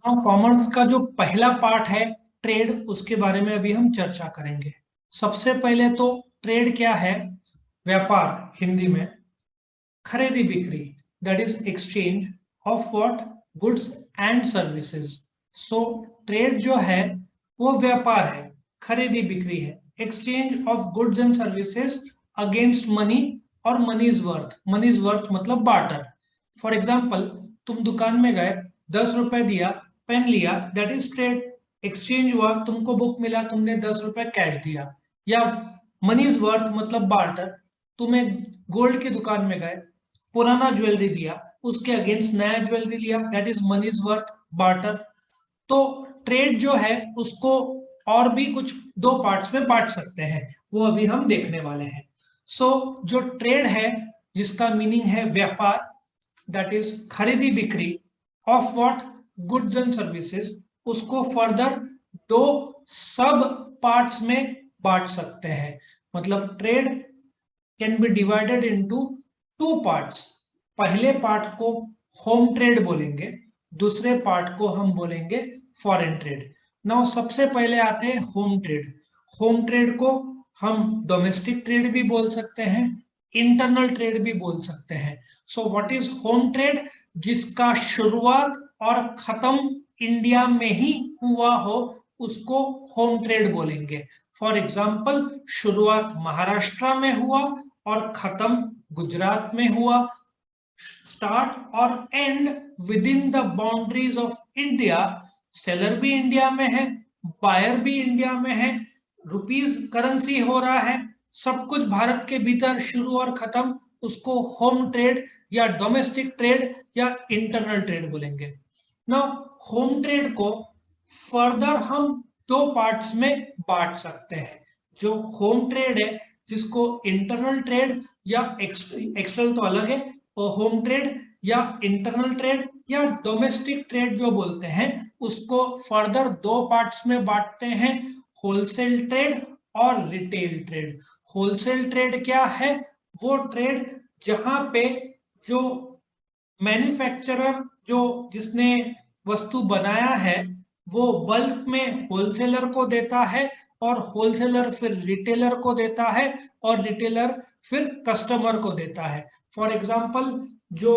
हाँ, कॉमर्स का जो पहला पार्ट है ट्रेड, उसके बारे में अभी हम चर्चा करेंगे। सबसे पहले तो ट्रेड क्या है? व्यापार, हिंदी में खरीदी बिक्री, that is exchange of what, goods and services. So trade जो है वो व्यापार है, खरीदी बिक्री है, exchange of goods and services against money, और मनी इज वर्थ मतलब बार्टर। फॉर एग्जाम्पल, तुम दुकान में गए, 10 रुपए दिया, पेन लिया, दैट इज ट्रेड। एक्सचेंज हुआ, तुमको बुक मिला, तुमने 10 रुपए कैश दिया। या मनी इज वर्थ मतलब बार्टर, तुम्हें गोल्ड की दुकान में गए, पुराना ज्वेलरी दिया, उसके अगेंस्ट नया ज्वेलरी लिया, that is money is worth barter. तो ट्रेड जो है उसको और भी कुछ दो पार्ट्स में बांट सकते हैं, वो अभी हम देखने वाले हैं। सो जो ट्रेड है, जिसका मीनिंग है व्यापार, दैट इज खरीदी बिक्री of what, goods and services, उसको फर्दर दो सब पार्ट्स में बांट सकते हैं। मतलब trade can be divided into two parts. पहले पार्ट को होम ट्रेड बोलेंगे, दूसरे पार्ट को हम बोलेंगे फॉरेन ट्रेड। नाउ सबसे पहले आते हैं होम ट्रेड। होम ट्रेड को हम डोमेस्टिक ट्रेड भी बोल सकते हैं, इंटरनल ट्रेड भी बोल सकते हैं। So what is home trade? जिसका शुरुआत और खत्म इंडिया में ही हुआ हो, उसको होम ट्रेड बोलेंगे। फॉर एग्जाम्पल, शुरुआत महाराष्ट्र में हुआ और खत्म गुजरात में हुआ, स्टार्ट और and with in the boundaries of India. Seller भी इंडिया में है, बायर भी इंडिया में है, रुपीज करेंसी हो रहा है, सब कुछ भारत के भीतर शुरू और खत्म, उसको होम ट्रेड या डोमेस्टिक ट्रेड या इंटरनल ट्रेड बोलेंगे। ना, होम ट्रेड को फर्दर हम दो पार्ट्स में बांट सकते हैं। जो होम ट्रेड है, जिसको इंटरनल ट्रेड या एक्सटर्नल तो अलग है, और होम ट्रेड या इंटरनल ट्रेड या डोमेस्टिक ट्रेड जो बोलते हैं, उसको फर्दर दो पार्ट्स में बांटते हैं, होलसेल ट्रेड और रिटेल ट्रेड। होलसेल ट्रेड क्या है? वो ट्रेड जहां पे जो मैन्युफैक्चरर, जो जिसने वस्तु बनाया है, वो बल्क में होलसेलर को देता है, और होलसेलर फिर रिटेलर को देता है, और रिटेलर फिर कस्टमर को देता है। फॉर एग्जाम्पल, जो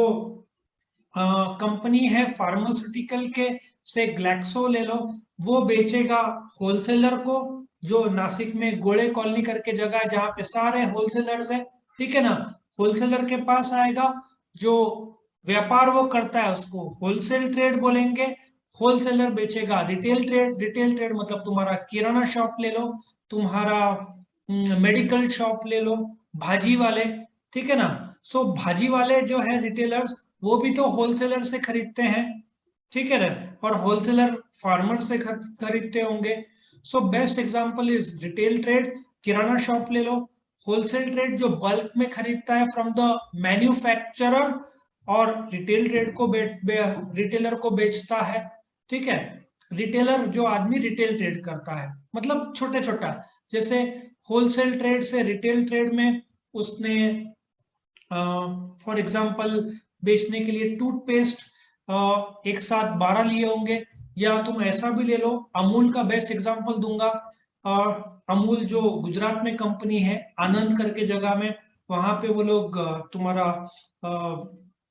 कंपनी है फार्मास्यूटिकल के, से ग्लैक्सो ले लो, वो बेचेगा होलसेलर को, जो नासिक में गोले कॉलोनी करके जगह है जहां पे सारे होलसेलर्स है, ठीक है ना। होलसेलर के पास आएगा, जो व्यापार वो करता है उसको होलसेल ट्रेड बोलेंगे। होलसेलर बेचेगा रिटेल ट्रेड। रिटेल ट्रेड मतलब तुम्हारा किराना शॉप ले लो, तुम्हारा मेडिकल शॉप ले लो, भाजी वाले, ठीक है ना। सो भाजी वाले जो है रिटेलर्स, वो भी तो होलसेलर से खरीदते हैं, ठीक है ना। और होलसेलर फार्मर से खरीदते होंगे। So best example is retail trade, kirana shop ले लो। होलसेल ट्रेड जो बल्क में खरीदता है फ्रॉम द मैन्युफैक्चरर, और रिटेल ट्रेड को रिटेलर को बेचता है, ठीक है। रिटेलर जो आदमी रिटेल ट्रेड करता है, मतलब छोटे छोटा, जैसे होलसेल ट्रेड से रिटेल ट्रेड में उसने फॉर एग्जांपल बेचने के लिए टूथपेस्ट एक साथ 12 लिए होंगे। या तुम ऐसा भी ले लो, अमूल का बेस्ट एग्जांपल दूंगा। अमूल जो गुजरात में कंपनी है, आनंद करके जगह में, वहां पे वो लोग तुम्हारा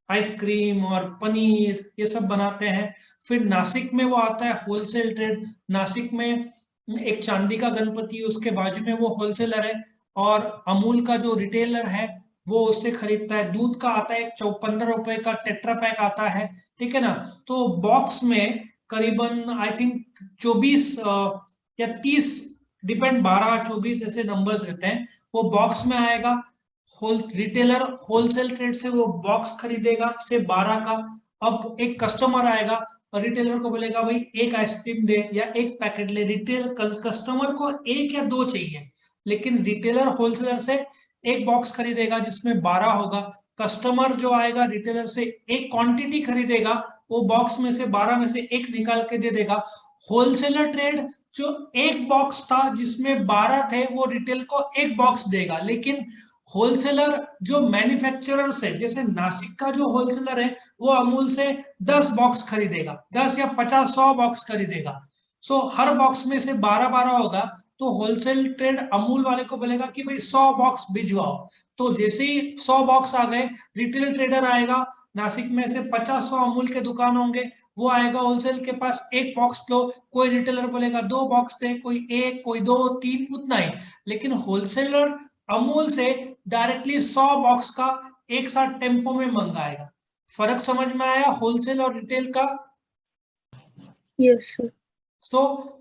आइसक्रीम और पनीर ये सब बनाते हैं। फिर नासिक में वो आता है होलसेल ट्रेड। नासिक में एक चांदी का गणपति, उसके बाजू में वो होलसेलर है, और अमूल का जो रिटेलर है वो उससे खरीदता है। दूध का आता है 15 रुपए का टेट्रा पैक आता है, ठीक है ना। तो बॉक्स में करीबन आई थिंक 24 या 30, डिपेंड, 12 24 ऐसे नंबर्स रहते हैं, वो बॉक्स में आएगा। रिटेलर होलसेल ट्रेड से वो बॉक्स खरीदेगा से 12 का। अब एक कस्टमर आएगा और रिटेलर को बोलेगा भाई एक आइसक्रीम दे या एक पैकेट ले। रिटेल कस्टमर को एक या दो चाहिए, लेकिन रिटेलर होलसेलर से एक बॉक्स खरीदेगा जिसमें 12 होगा। कस्टमर जो आएगा रिटेलर से एक क्वांटिटी खरीदेगा, वो बॉक्स में से 12 में से एक निकाल के दे देगा। होलसेलर ट्रेड जो एक बॉक्स था जिसमें 12 थे, वो रिटेल को एक बॉक्स देगा, लेकिन होलसेलर जो मैन्युफैक्चरर्स है, जैसे नासिक का जो होलसेलर है वो अमूल से 10 बॉक्स खरीदेगा, 10 या 50 100 बॉक्स खरीदेगा। सो हर बॉक्स में से 12-12 होगा, तो होलसेल ट्रेड अमूल वाले को बोलेगा कि भाई 100 बॉक्स भिजवाओ। तो जैसे ही 100 बॉक्स आ गए, रिटेल ट्रेडर आएगा, नासिक में से 50-100 अमूल के दुकान होंगे, वो आएगा होलसेल के पास, एक बॉक्स लो, कोई रिटेलर बोलेगा 2 बॉक्स दे, कोई एक, कोई 2, 3, उतना ही। लेकिन होलसेलर अमूल से डायरेक्टली 100 बॉक्स का एक साथ टेम्पो में मंगाएगा। फर्क समझ में आया होलसेल और रिटेल का? Yes sir. तो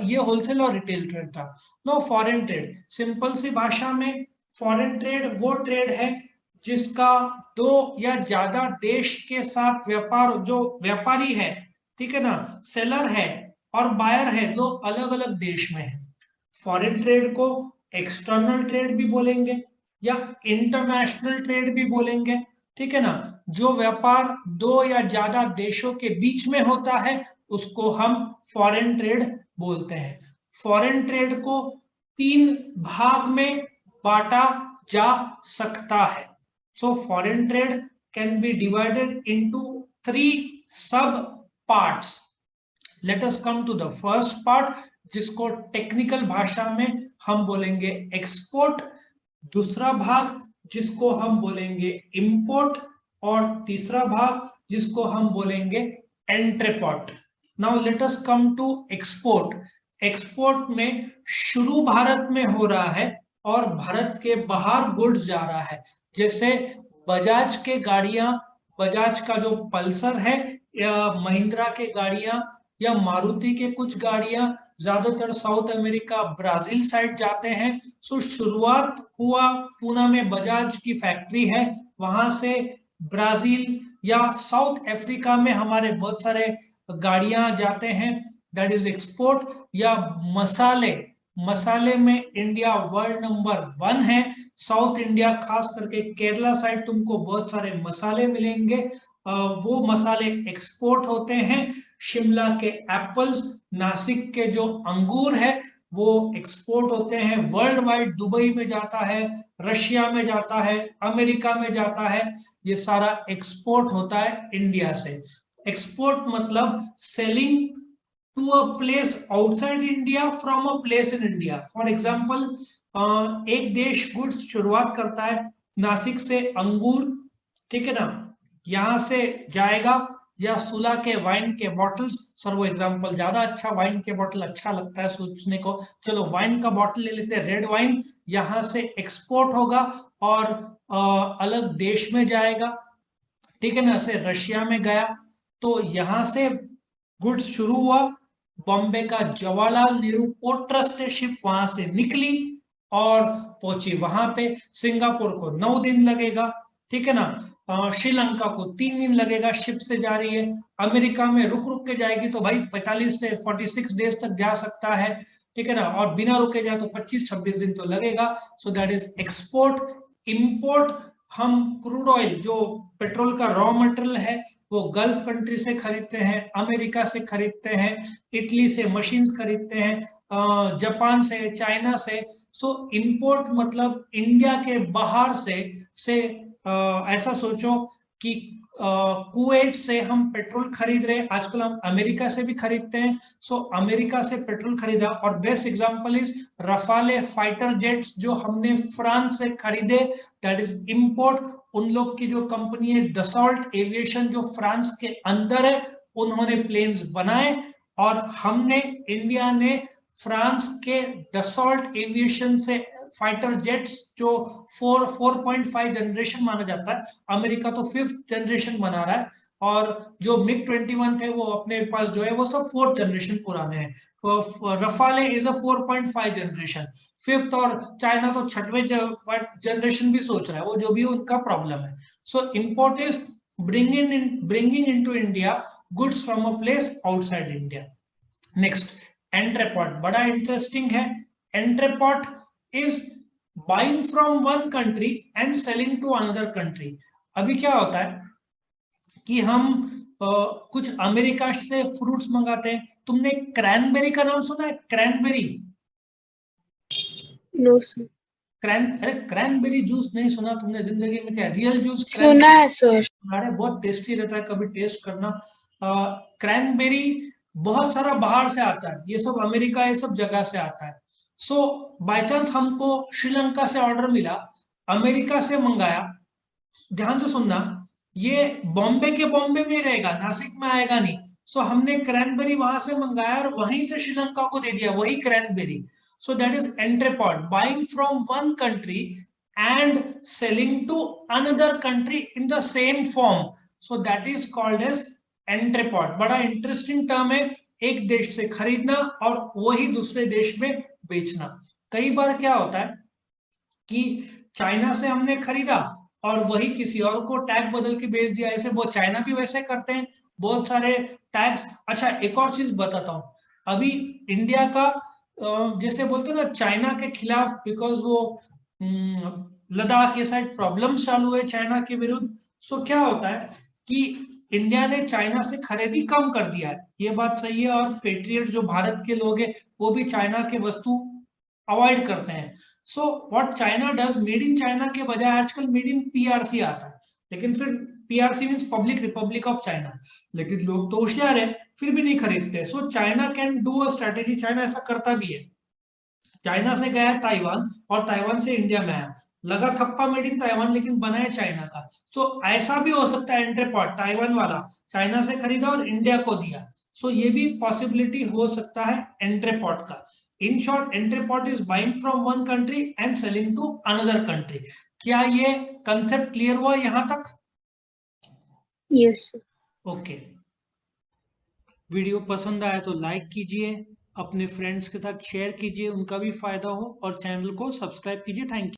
ये होलसेल और रिटेल ट्रेड था। नो फॉरेन ट्रेड, सिंपल सी भाषा में फॉरेन ट्रेड वो ट्रेड है जिसका दो या ज्यादा देश के साथ व्यापार, जो व्यापारी है, ठीक है ना, सेलर है और बायर है, दो अलग अलग देश में है। फॉरेन ट्रेड को एक्सटर्नल ट्रेड भी बोलेंगे या इंटरनेशनल ट्रेड भी बोलेंगे, ठीक है ना। जो व्यापार दो या ज्यादा देशों के बीच में होता है उसको हम फॉरेन ट्रेड बोलते हैं। फॉरेन ट्रेड को 3 भाग में बांटा जा सकता है। So foreign trade can be divided into 3 sub parts. Let us come to the first part, जिसको टेक्निकल भाषा में हम बोलेंगे एक्सपोर्ट, दूसरा भाग जिसको हम बोलेंगे इंपोर्ट, और तीसरा भाग जिसको हम बोलेंगे entrepot. Now let us come to export. Export में शुरू भारत में हो रहा है और भारत के बाहर गुड्स जा रहा है। जैसे बजाज के गाड़ियां, बजाज का जो पल्सर है, या महिंद्रा के गाड़ियां, या मारुति के कुछ गाड़ियां ज्यादातर साउथ अमेरिका, ब्राजील साइड जाते हैं। सो शुरुआत हुआ पूना में, बजाज की फैक्ट्री है, वहां से ब्राजील या साउथ अफ्रीका में हमारे बहुत सारे गाड़ियां जाते हैं, दैट इज एक्सपोर्ट। या मसाले, मसाले में इंडिया वर्ल्ड नंबर 1 है। साउथ इंडिया, खास करके केरला साइड तुमको बहुत सारे मसाले मिलेंगे, वो मसाले एक्सपोर्ट होते हैं। शिमला के एप्पल्स, नासिक के जो अंगूर है वो एक्सपोर्ट होते हैं वर्ल्ड वाइड। दुबई में जाता है, रशिया में जाता है, अमेरिका में जाता है, ये सारा एक्सपोर्ट होता है इंडिया से। एक्सपोर्ट मतलब selling to a place outside India from a place in India. For example, एक देश गुड्स शुरुआत करता है नासिक से, अंगूर, ठीक है ना, यहां से जाएगा, या सुला के वाइन के बॉटल्स, सर वो एग्जांपल ज्यादा अच्छा, वाइन के बॉटल अच्छा लगता है सोचने को, चलो वाइन का बॉटल ले लेते हैं, रेड वाइन, यहां से एक्सपोर्ट होगा और अलग देश में जाएगा, ठीक है ना। से रशिया में गया, तो यहां से गुड्स शुरू हुआ, बॉम्बे का Jawaharlal Nehru port trust ship वहां से निकली और पहुंची वहां पे। सिंगापुर को 9 दिन लगेगा, ठीक है ना। श्रीलंका को 3 दिन लगेगा, शिप से जा रही है। अमेरिका में रुक रुक के जाएगी तो भाई 45 से 46 डेज तक जा सकता है, ठीक है ना, और बिना रुके जाए तो 25-26 दिन तो लगेगा। सो दैट इज एक्सपोर्ट। इंपोर्ट, हम क्रूड ऑयल, जो पेट्रोल का रॉ मटेरियल है, वो गल्फ कंट्री से खरीदते हैं, अमेरिका से खरीदते हैं, इटली से मशीन्स खरीदते हैं, जापान से, चाइना से। सो इंपोर्ट मतलब इंडिया के बाहर से ऐसा सोचो कि कुवैत से हम पेट्रोल खरीद रहे हैं, आजकल हम अमेरिका से भी खरीदते हैं। सो अमेरिका से पेट्रोल खरीदा, और best example is Rafale fighter jets जो हमने फ्रांस से खरीदे, दैट इज इंपोर्ट। उन लोग की जो कंपनी है दसॉल्ट एविएशन, जो फ्रांस के अंदर है, उन्होंने प्लेन्स बनाए, और हमने, इंडिया ने फ्रांस के दसॉल्ट एविएशन से फाइटर जेट्स, जो 4.5 जनरेशन माना जाता है, अमेरिका तो 5th जनरेशन बना रहा है, और जो मिग 21 थे वो अपने पास जो है वो सब 4th जनरेशन पुराने हैं। रफाले इज अ 4.5 जनरेशन, 5th, और चाइना तो 6वें जनरेशन भी सोच रहा है, वो जो भी उनका प्रॉब्लम है। So import is bringing into India goods from a place outside India. Next, entrepot, बड़ा इंटरेस्टिंग है। Entrepot is buying from one country and selling to another country. अभी क्या होता है कि हम कुछ अमेरिका से फ्रूट्स मंगाते हैं। तुमने क्रैनबेरी का नाम सुना है? क्रैनबेरी? No sir. अरे क्रैनबेरी जूस नहीं सुना तुमने जिंदगी में? क्या रियल जूस? सुना है सर। अरे बहुत टेस्टी रहता है, कभी टेस्ट करना। क्रैनबेरी बहुत सारा बाहर से आता है, ये सब अमेरिका, ये सब जगह से आता है। सो बाय चांस हमको श्रीलंका से ऑर्डर मिला, अमेरिका से मंगाया, ध्यान से सुनना, ये बॉम्बे के बॉम्बे में रहेगा, नासिक में आएगा नहीं। सो हमने क्रैनबेरी वहां से मंगाया और वहीं से श्रीलंका को दे दिया वही cranberry. So that is entrepot, buying from one country and selling to another country in the same form. So that is called as entrepot. बड़ा इंटरेस्टिंग टर्म है, एक देश से खरीदना और वही दूसरे देश में बेचना। कई बार क्या होता है कि चाइना से हमने खरीदा और वही किसी और को टैग बदल के बेच दिया, ऐसे वो चाइना भी वैसे करते हैं, बहुत सारे टैग्स। अच्छा एक और चीज बताता हूँ, अभी इंडिया का जैसे बोलते हैं ना चाइना के खिलाफ, बिकॉज वो लद्दाख ये साइड प्रॉब्लम्स चालू है चाइना के विरुद्ध। सो क्या होता है कि इंडिया ने चाइना से खरीदी कम कर दिया है, ये बात सही है, और पेट्रियट जो भारत के लोग हैं वो भी चाइना के वस्तु अवॉइड करते हैं। So what China does, made in China के बजाय आजकल मेड इन पीआरसी आता है, लेकिन फिर PRC means public Republic of China, लेकिन लोग तो होशियार है फिर भी नहीं खरीदते। So China can do a strategy, China ऐसा करता भी है। चाइना से गया है ताइवान और ताइवान से इंडिया में आया, लगा थप्पा मेड इन ताइवान लेकिन बनाया चाइना का। सो ऐसा भी हो सकता है, एंट्रीपॉट ताइवान वाला चाइना से खरीदा और इंडिया को दिया। सो ये भी पॉसिबिलिटी हो सकता है एंट्रीपॉट का। In short, entrepot is buying from one country and selling to another country. क्या ये कंसेप्ट क्लियर हुआ यहां तक? Yes sir. ओके, वीडियो पसंद आया तो लाइक कीजिए, अपने फ्रेंड्स के साथ शेयर कीजिए, उनका भी फायदा हो, और चैनल को सब्सक्राइब कीजिए। Thank you.